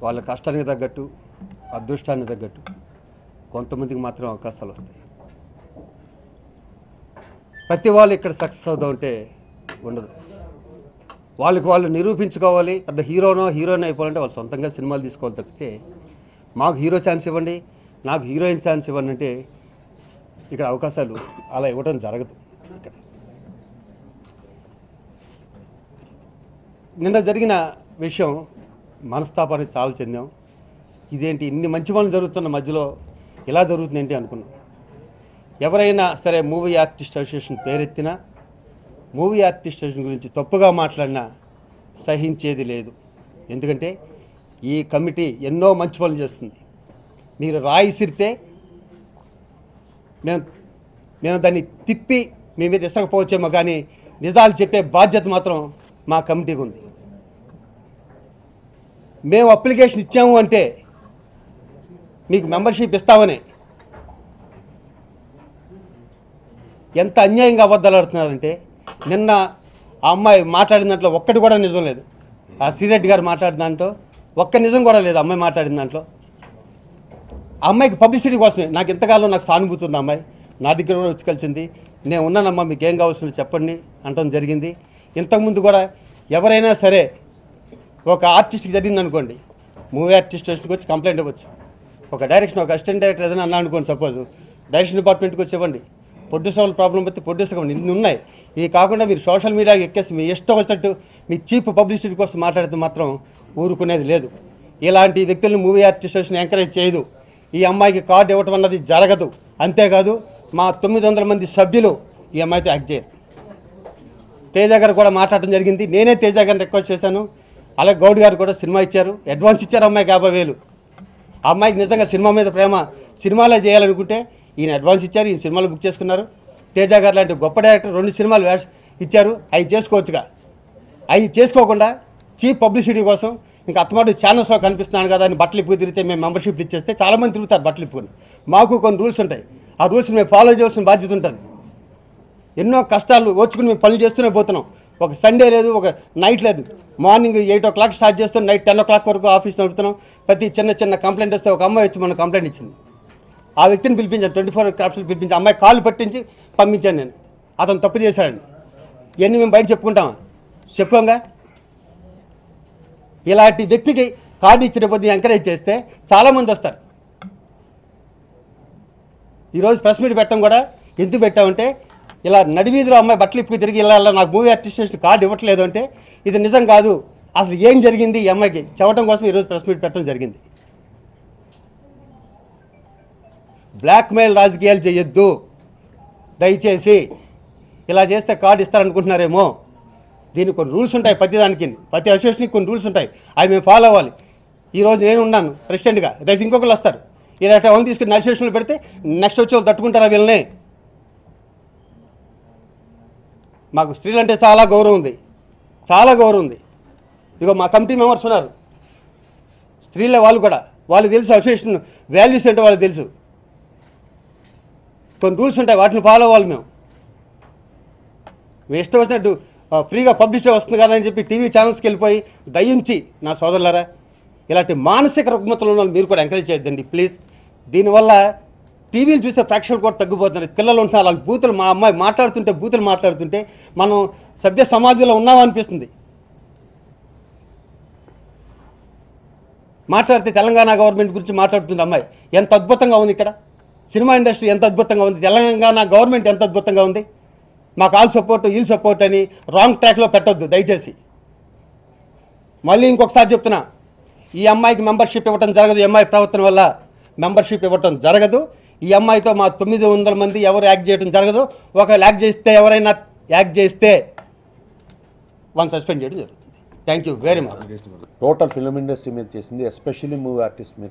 వాళ్ళ కష్టానికి తగ్గట్టు అదృష్టానికి తగ్గట్టు కొంతమందికి మాత్రం అవకాశాలు వస్తాయి. ప్రతి వాళ్ళు ఇక్కడ సక్సెస్ అవుదామంటే ఉండదు. వాళ్ళకి వాళ్ళు నిరూపించుకోవాలి. పెద్ద హీరోనో హీరోయిన్ అయిపోవాలంటే వాళ్ళు సొంతంగా సినిమాలు తీసుకోవాలి తప్పితే మాకు హీరో ఛాన్స్ ఇవ్వండి, నాకు హీరోయిన్ ఛాన్స్ ఇవ్వండి అంటే ఇక్కడ అవకాశాలు అలా ఇవ్వడం జరగదు. ఇక్కడ నిన్న జరిగిన విషయం మనస్తాపానికి చాలా చెందాం. ఇదేంటి ఇన్ని మంచి పనులు జరుగుతున్న మధ్యలో ఇలా జరుగుతుంది ఏంటి అనుకున్నాం. ఎవరైనా సరే మూవీ ఆర్టిస్ట్ అసోసియేషన్ పేరెత్తినా, మూవీ ఆర్టిస్ట్ అసోసియేషన్ గురించి తప్పుగా మాట్లాడినా సహించేది లేదు. ఎందుకంటే ఈ కమిటీ ఎన్నో మంచి పనులు చేస్తుంది. మీరు రాయి సిరితే మేము దాన్ని తిప్పి మీ మీద ఇసకపోవచ్చేమో, కానీ నిజాలు చెప్పే బాధ్యత మాత్రం మా కమిటీకి ఉంది. మేము అప్లికేషన్ ఇచ్చాము అంటే మీకు మెంబర్షిప్ ఇస్తామని ఎంత అన్యాయంగా అబద్ధాలు ఆడుతున్నారంటే, నిన్న ఆ అమ్మాయి మాట్లాడిన దాంట్లో ఒక్కటి కూడా నిజం లేదు. ఆ శ్రీరెడ్డి గారు మాట్లాడిన దాంట్లో ఒక్క నిజం కూడా లేదు. అమ్మాయి మాట్లాడిన దాంట్లో ఆ అమ్మాయికి పబ్లిసిటీ కోసమే నాకు ఇంతకాలం నాకు సానుభూతి ఉంది. అమ్మాయి నా దగ్గర కూడా వచ్చి కలిసింది. నేను ఉన్నానమ్మా, మీకు ఏం కావాల్సిందో చెప్పండి అంటం జరిగింది. ఇంతకుముందు కూడా ఎవరైనా సరే ఒక ఆర్టిస్ట్కి జరిగింది అనుకోండి, మూవీ ఆర్టిస్ట్ స్టేషన్కి వచ్చి కంప్లైంట్ ఇవ్వచ్చు. ఒక డైరెక్షన్, ఒక అసిస్టెంట్ డైరెక్టర్ ఏదైనా అన్నా అనుకోండి, సపోజ్ డైరెక్షన్ డిపార్ట్మెంట్కి వచ్చి ఇవ్వండి. ప్రొడ్యూసర్ వాళ్ళ ప్రాబ్లం అయితే ప్రొడ్యూసర్ ఇవ్వండి. ఇన్ని ఉన్నాయి. ఇవి కాకుండా మీరు సోషల్ మీడియాకి ఎక్కేసి మీ ఇష్టం వచ్చినట్టు మీ చీప్ పబ్లిసిటీ కోసం మాట్లాడితే మాత్రం ఊరుకునేది లేదు. ఇలాంటి వ్యక్తులను మూవీ ఆర్టిస్ట్ స్టేషన్ ఎంకరేజ్ చేయదు. ఈ అమ్మాయికి కార్డు ఇవ్వటం అన్నది జరగదు. అంతేకాదు మా 900 మంది సభ్యులు ఈ అమ్మాయితో యాక్ట్ చేయరు. తేజ గారు కూడా మాట్లాడటం జరిగింది. నేనే తేజ గారిని రిక్వెస్ట్ చేశాను. అలాగే గౌడ్ గారు కూడా సినిమా ఇచ్చారు, అడ్వాన్స్ ఇచ్చారు అమ్మాయికి 50,000. ఆ అమ్మాయికి నిజంగా సినిమా మీద ప్రేమ, సినిమాలో చేయాలనుకుంటే ఈయన అడ్వాన్స్ ఇచ్చారు, ఈయన సినిమాలు బుక్ చేసుకున్నారు. తేజ గారు లాంటి గొప్ప డైరెక్టర్ 2 సినిమాలు ఇచ్చారు, అవి చేసుకోవచ్చుగా. అవి చేసుకోకుండా చీప్ పబ్లిసిటీ కోసం ఇంకా అత్తమాటు ఛానల్స్లో కనిపిస్తున్నాను కదా అని బట్టలు ఇప్పుకు తిరిగితే మేము మెంబర్షిప్ ఇచ్చేస్తే చాలామంది తిరుగుతారు బట్టలు ఇప్పుకొని. మాకు కొన్ని రూల్స్ ఉంటాయి. ఆ రూల్స్ మేము ఫాలో చేయాల్సిన బాధ్యత ఉంటుంది. ఎన్నో కష్టాలు ఓర్చుకుని మేము పనులు చేస్తూనే పోతున్నాం. ఒక సండే లేదు, ఒక నైట్ లేదు. మార్నింగ్ 8 o'clock స్టార్ట్ చేస్తాం, నైట్ 10 o'clock వరకు ఆఫీస్ నడుపుతున్నాం. ప్రతి చిన్న కంప్లైంట్ వస్తే ఒక అమ్మాయి వచ్చి మన కంప్లైంట్ ఇచ్చింది. ఆ వ్యక్తిని పిలిపించాను, 24 క్రాఫ్ట్స్ని పిలిపించి అమ్మాయి కాళ్ళు పట్టించి పంపించాను నేను. అతను తప్పు చేశాడండి. ఇవన్నీ మేము బయట చెప్పుకుంటామా? చెప్పుకోంగా. ఇలాంటి వ్యక్తికి కార్డు ఇచ్చిన కొద్ది ఎంకరేజ్ చేస్తే చాలామంది వస్తారు. ఈరోజు ప్రెస్ మీట్ పెట్టడం కూడా ఎందుకు పెట్టామంటే, ఇలా నడివీధిలో అమ్మాయి బట్టలు ఇప్పుకు తిరిగి ఇలా నాకు మూవీ ఆర్టిస్ట్ కార్డు ఇవ్వట్లేదు అంటే ఇది నిజం కాదు, అసలు ఏం జరిగింది ఈ అమ్మాయికి చెప్పడం కోసం ఈరోజు ప్రెస్ మీట్ పెట్టడం జరిగింది. బ్లాక్మెయిల్ రాజకీయాలు చేయొద్దు దయచేసి. ఇలా చేస్తే కార్డు ఇస్తారనుకుంటున్నారేమో. దీనికి కొన్ని రూల్స్ ఉంటాయి. ప్రతి అసోసియేషన్కి కొన్ని రూల్స్ ఉంటాయి, అవి మేము ఫాలో అవ్వాలి. ఈరోజు నేను ఉన్నాను ప్రెసిడెంట్గా, రేపు ఇంకొకరు వస్తారు. ఇలాంటి వాళ్ళని తీసుకుని అసోసియేషన్లో పెడితే నెక్స్ట్ వచ్చి వాళ్ళు తట్టుకుంటారా వీళ్ళని? మాకు స్త్రీలంటే చాలా గౌరవం ఉంది, చాలా గౌరవం ఉంది. ఇగో మా కమిటీ మెంబర్స్ ఉన్నారు, స్త్రీలే వాళ్ళు కూడా. వాళ్ళకి తెలుసు అసోసియేషన్ వాల్యూస్ ఏంటో వాళ్ళకి తెలుసు. కొన్ని రూల్స్ ఉంటాయి, వాటిని ఫాలో అవ్వాలి. మేము ఇష్టం వచ్చినట్టు ఫ్రీగా పబ్లిష్ వస్తుంది కదా అని చెప్పి టీవీ ఛానల్స్కి వెళ్ళిపోయి దయించి నా సోదరులారా, ఇలాంటి మానసిక రుగ్మతలు ఉన్న మీరు కూడా ఎంకరేజ్ చేయొద్దండి ప్లీజ్. దీనివల్ల టీవీలు చూసే ప్రేక్షకులు కూడా తగ్గిపోతున్నారు. పిల్లలు ఉంటున్నారు, వాళ్ళ బూతులు, మా అమ్మాయి బూతులు మాట్లాడుతుంటే మనం సభ్య సమాజంలో ఉన్నామనిపిస్తుంది. మాట్లాడితే తెలంగాణ గవర్నమెంట్ గురించి మాట్లాడుతుంది అమ్మాయి. ఎంత అద్భుతంగా ఉంది ఇక్కడ సినిమా ఇండస్ట్రీ, ఎంత అద్భుతంగా ఉంది. తెలంగాణ గవర్నమెంట్ ఎంత అద్భుతంగా ఉంది. మాకు ఆల్ సపోర్ట్ వీల్ సపోర్ట్ అని రాంగ్ ట్రాక్లో పెట్టొద్దు దయచేసి. మళ్ళీ ఇంకొకసారి చెప్తున్నా, ఈ అమ్మాయికి మెంబర్షిప్ ఇవ్వటం జరగదు. ఈ అమ్మాయి ప్రవర్తన వల్ల మెంబర్షిప్ ఇవ్వటం జరగదు. ఈ అమ్మాయితో మా 900 మంది ఎవరు యాక్ట్ చేయడం జరగదు. ఒకవేళ ఎవరైనా యాక్ట్ చేస్తే వాళ్ళని సస్పెండ్ చేయడం జరుగుతుంది. Thank you very much. Total film industry మీద చేసింది, ఎస్పెషల్లీ మూవీ ఆర్టిస్ట్ మీద